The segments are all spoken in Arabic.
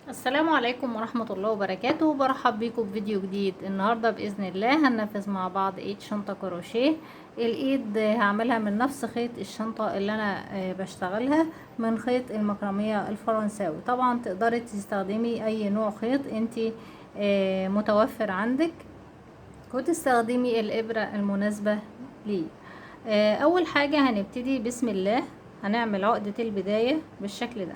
السلام عليكم ورحمة الله وبركاته. برحب بيكم بفيديو جديد. النهاردة بإذن الله هننفذ مع بعض ايد شنطة كروشيه. الايد هعملها من نفس خيط الشنطة اللي انا بشتغلها من خيط المكرمية الفرنساوي. طبعا تقدري تستخدمي اي نوع خيط انتي متوفر عندك وتستخدمي الابرة المناسبة ليه. اول حاجة هنبتدي بسم الله، هنعمل عقدة البداية بالشكل ده.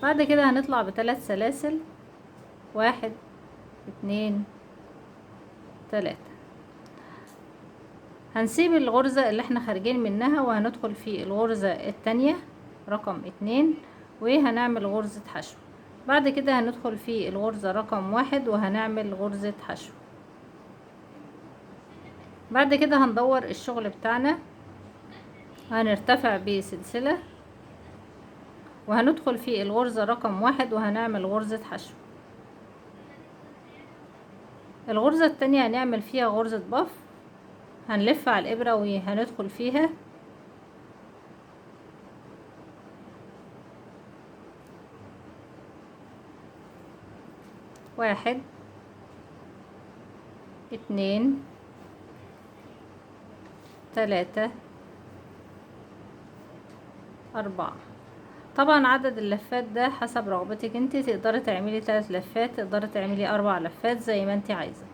بعد كده هنطلع بثلاث سلاسل، 1 2 3. هنسيب الغرزة اللي احنا خارجين منها وهندخل في الغرزة التانية رقم 2 وهنعمل غرزة حشو. بعد كده هندخل في الغرزة رقم 1 وهنعمل غرزة حشو. بعد كده هندور الشغل بتاعنا، هنرتفع بسلسلة وهندخل في الغرزة رقم 1 وهنعمل غرزة حشو. الغرزة التانية هنعمل فيها غرزة بف، هنلف على الإبرة وهندخل فيها 1 2 3 4. طبعا عدد اللفات ده حسب رغبتك انت، تقدري تعملي 3 لفات، تقدري تعملي 4 لفات زي ما انت عايزه.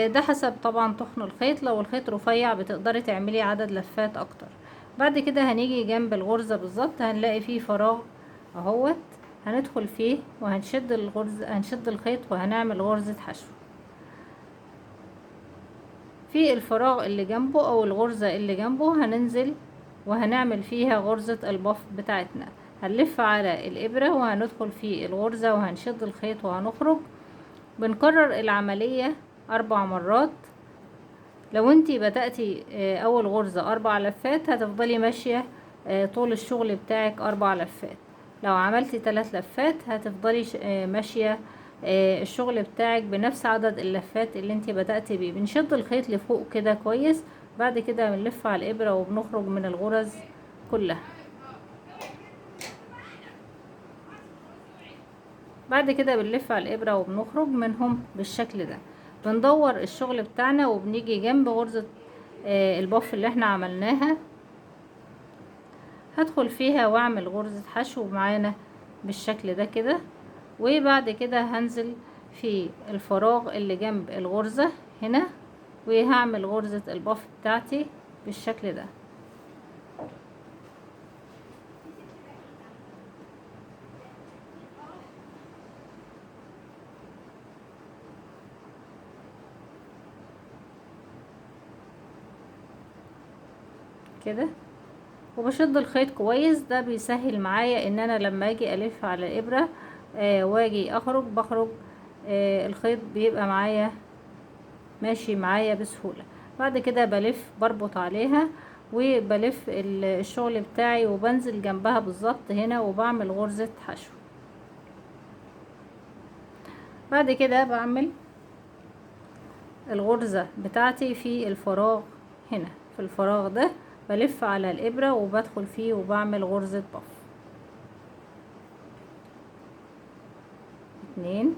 ده حسب طبعا تخن الخيط. لو الخيط رفيع بتقدري تعملي عدد لفات اكتر. بعد كده هنيجي جنب الغرزة بالظبط هنلاقي فيه فراغ اهوت، هندخل فيه وهنشد الغرزة، هنشد الخيط وهنعمل غرزة حشو في الفراغ اللي جنبه او الغرزة اللي جنبه. هننزل وهنعمل فيها غرزة البف بتاعتنا. هنلف على الإبرة وهندخل في الغرزة وهنشد الخيط وهنخرج. بنكرر العملية 4 مرات. لو انتي بدأتي اول غرزة 4 لفات هتفضلي ماشية طول الشغل بتاعك 4 لفات. لو عملتي 3 لفات هتفضلي ماشية الشغل بتاعك بنفس عدد اللفات اللي انتي بدأتي بيه. بنشد الخيط لفوق كده كويس. بعد كده بنلف على الإبرة وبنخرج من الغرز كلها. بعد كده بنلف على الإبرة وبنخرج منهم بالشكل ده. بندور الشغل بتاعنا وبنيجي جنب غرزة البف اللي احنا عملناها، هدخل فيها واعمل غرزة حشو معانا بالشكل ده كده. وبعد كده هنزل في الفراغ اللي جنب الغرزة هنا وهعمل غرزة البف بتاعتي بالشكل ده. كده وبشد الخيط كويس. ده بيسهل معايا ان انا لما اجي الف على الابرة واجي بخرج الخيط بيبقى معايا ماشي معايا بسهولة. بعد كده بلف بربط عليها وبلف الشغل بتاعي وبنزل جنبها بالظبط هنا وبعمل غرزة حشو. بعد كده بعمل الغرزة بتاعتي في الفراغ هنا. في الفراغ ده بلف على الإبرة وبدخل فيه وبعمل غرزة بف. 2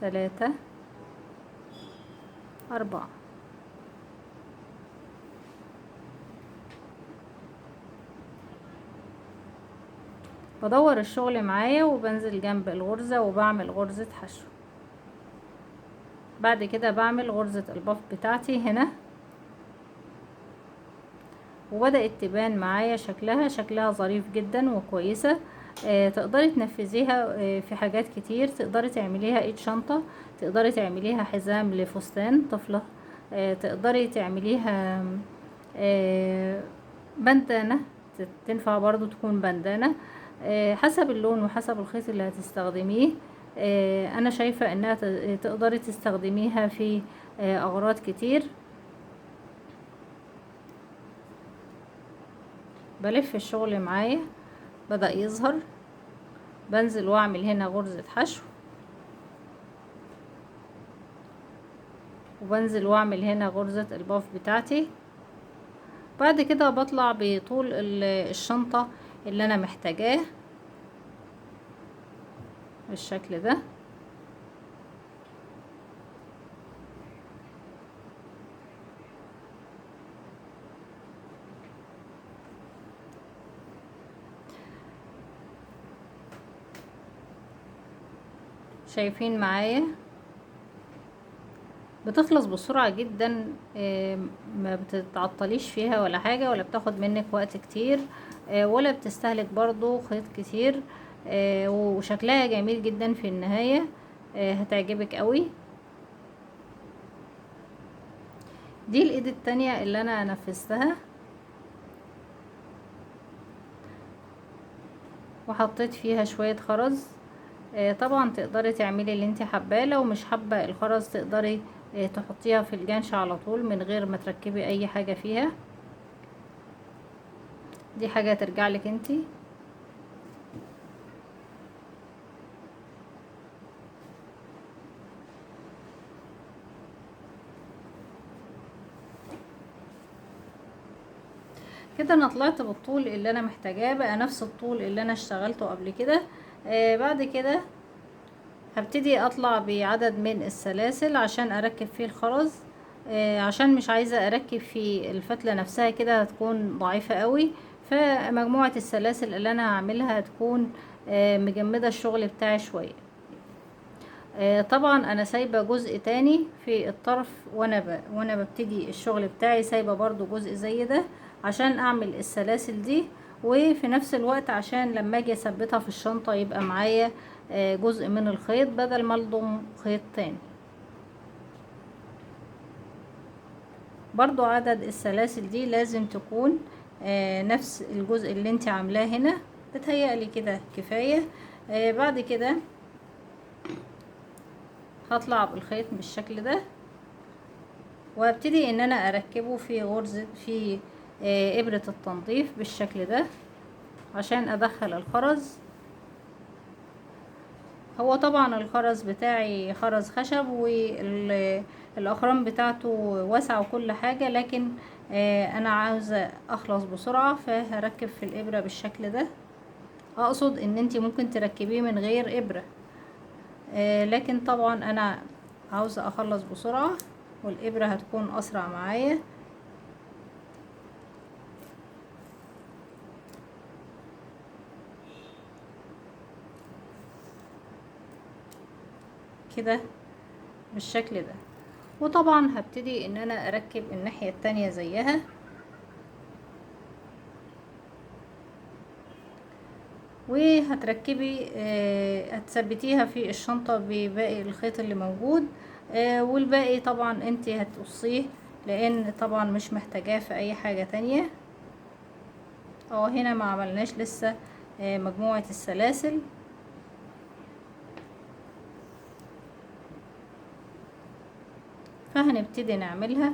3 4. بدور الشغل معايا وبنزل جنب الغرزة وبعمل غرزة حشو. بعد كده بعمل غرزة البف بتاعتي هنا وبدأت تبان معايا شكلها ظريف جدا وكويسة. تقدري تنفذيها في حاجات كتير. تقدري تعمليها ايد شنطة، تقدري تعمليها حزام لفستان طفلة، تقدري تعمليها بندانة، تنفع برضو تكون بندانة حسب اللون وحسب الخيط اللي هتستخدميه. انا شايفة انها تقدري تستخدميها في اغراض كتير. بلف الشغل معايا بدأ يظهر، بنزل واعمل هنا غرزة حشو وبنزل واعمل هنا غرزة الباف بتاعتي بعد كده بطلع بطول الشنطة اللي انا محتاجاه بالشكل ده. شايفين معايا بتخلص بسرعة جدا، ما بتتعطليش فيها ولا حاجة، ولا بتاخد منك وقت كتير، ولا بتستهلك برضو خيط كتير، وشكلها جميل جدا في النهاية، هتعجبك قوي. دي الايد التانية اللي انا نفذتها وحطيت فيها شوية خرز. طبعا تقدري تعملي اللي انت حباه، لو مش حابة الخرز تقدري تحطيها في الجنش على طول من غير ما تركبي اي حاجة فيها، دي حاجة ترجع لك انتي. كده انا طلعت بالطول اللي انا محتاجاه، بقى نفس الطول اللي انا اشتغلته قبل كده. بعد كده هبتدي اطلع بعدد من السلاسل عشان اركب فيه الخرز، عشان مش عايزة اركب في الفتلة نفسها كده هتكون ضعيفة قوي، فمجموعة السلاسل اللي انا هعملها هتكون مجمدة الشغل بتاعي شوية. طبعا انا سايبه جزء تاني في الطرف، وانا ببتدي الشغل بتاعي سايبه برضو جزء زي ده عشان اعمل السلاسل دي، وفي نفس الوقت عشان لما اجي اثبتها في الشنطه يبقى معايا جزء من الخيط بدل ما الضم خيط تاني. برضو عدد السلاسل دي لازم تكون نفس الجزء اللي انت عاملاه هنا، بتهيألي كده كفايه. بعد كده هطلع بالخيط بالشكل ده، وابتدي ان انا اركبه في غرزة في ابرة التنظيف بالشكل ده عشان ادخل الخرز. هو طبعا الخرز بتاعي خرز خشب والاخرام بتاعته واسعة وكل حاجة، لكن انا عاوزة اخلص بسرعة فهركب في الابرة بالشكل ده. اقصد ان انتي ممكن تركبيه من غير ابرة، لكن طبعا انا عاوزة اخلص بسرعة والابرة هتكون اسرع معايا. كده بالشكل ده. وطبعا هبتدي ان انا اركب الناحية التانية زيها، وهتركبي هتثبتيها في الشنطة بباقي الخيط اللي موجود، والباقي طبعا انت هتقصيه لان طبعا مش محتاجاه في اي حاجة تانية. هنا ما عملناش لسه مجموعة السلاسل، فهنبتدي نعملها.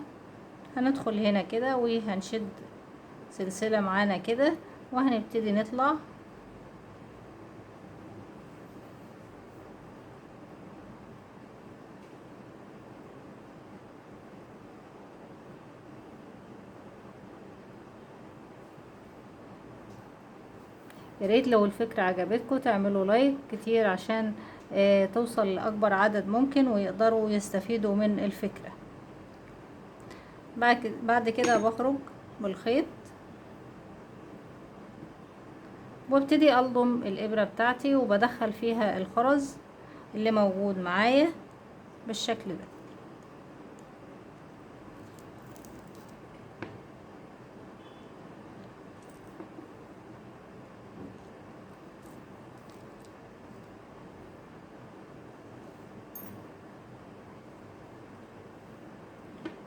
هندخل هنا كده وهنشد سلسلة معانا كده وهنبتدي نطلع. ياريت لو الفكرة عجبتكم تعملوا لايك كتير عشان توصل لأكبر عدد ممكن ويقدروا يستفيدوا من الفكرة. بعد كده بخرج بالخيط وابتدي ألضم الإبرة بتاعتي وبدخل فيها الخرز اللي موجود معايا بالشكل ده.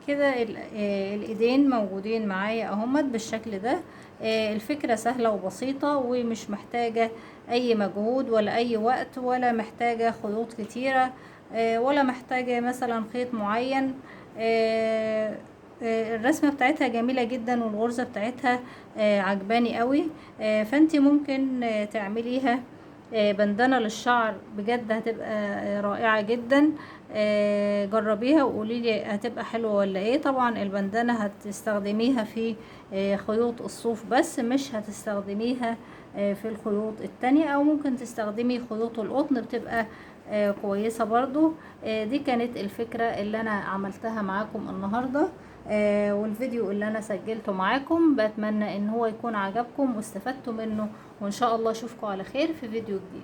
كده الايدين موجودين معايا اهمت بالشكل ده. الفكرة سهلة وبسيطة ومش محتاجة اي مجهود ولا اي وقت، ولا محتاجة خيوط كتيرة، ولا محتاجة مثلا خيط معين. الرسمة بتاعتها جميلة جدا والغرزة بتاعتها عجباني قوي. فانتي ممكن تعمليها بندانة للشعر بجد هتبقى رائعة جدا. جربيها وقولي لي هتبقى حلوة ولا ايه. طبعا البندانة هتستخدميها في خيوط الصوف بس، مش هتستخدميها في الخيوط التانية، او ممكن تستخدمي خيوط القطن بتبقى كويسة برضو. دي كانت الفكرة اللي انا عملتها معاكم النهاردة، والفيديو اللي انا سجلته معاكم. بتمنى ان هو يكون عجبكم واستفدتوا منه، وان شاء الله اشوفكم على خير في فيديو جديد.